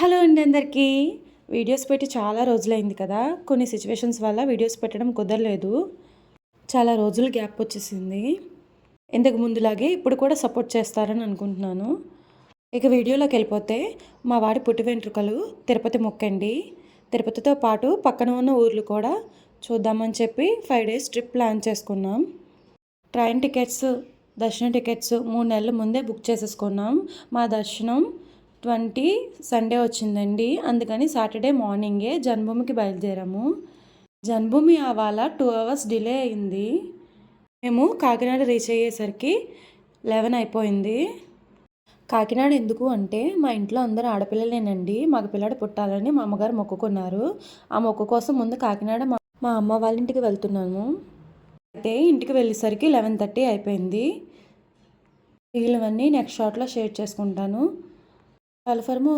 Hello అండి అందరికీ. Videos పెట్టి చాలా రోజులైంది కదా. కొన్ని సిచ్యువేషన్స్ వల్ల వీడియోస్ పెట్టడం కుదరలేదు. చాలా రోజులు గ్యాప్ వచ్చేసింది. ఇంతకు ముందులాగే ఇప్పుడు కూడా సపోర్ట్ చేస్తారని అనుకుంటున్నాను. ఇక వీడియోలోకి వెళ్ళిపోతే, మా వాడి పుట్టి వెంట్రుకలు తిరుపతి మొక్కండి. తిరుపతితో పాటు పక్కన ఉన్న ఊర్లు కూడా చూద్దామని చెప్పి 5 డేస్ ట్రిప్ ప్లాన్ చేసుకున్నాం. ట్రైన్ టికెట్స్, దర్శనం టికెట్స్ 3 నెలల ముందే బుక్ చేసేసుకున్నాం. మా దర్శనం 20 సండే వచ్చిందండి. అందుకని సాటర్డే మార్నింగే జన్మభూమికి బయలుదేరాము. జన్మభూమి అవాళ 2 అవర్స్ డిలే అయింది. మేము కాకినాడ రీచ్ అయ్యేసరికి 11 అయిపోయింది. కాకినాడ ఎందుకు అంటే, మా ఇంట్లో అందరూ ఆడపిల్లలేనండి. మగపిల్లాడు పుట్టాలని మా అమ్మగారు మొక్కుకున్నారు. ఆ మొక్కు కోసం ముందు కాకినాడ మా అమ్మ వాళ్ళ ఇంటికి వెళ్తున్నాము. అయితే ఇంటికి వెళ్ళేసరికి 11:30 అయిపోయింది. మిగిలినవన్నీ నెక్స్ట్ షాట్లో షేర్ చేసుకుంటాను. కన్ఫర్మ్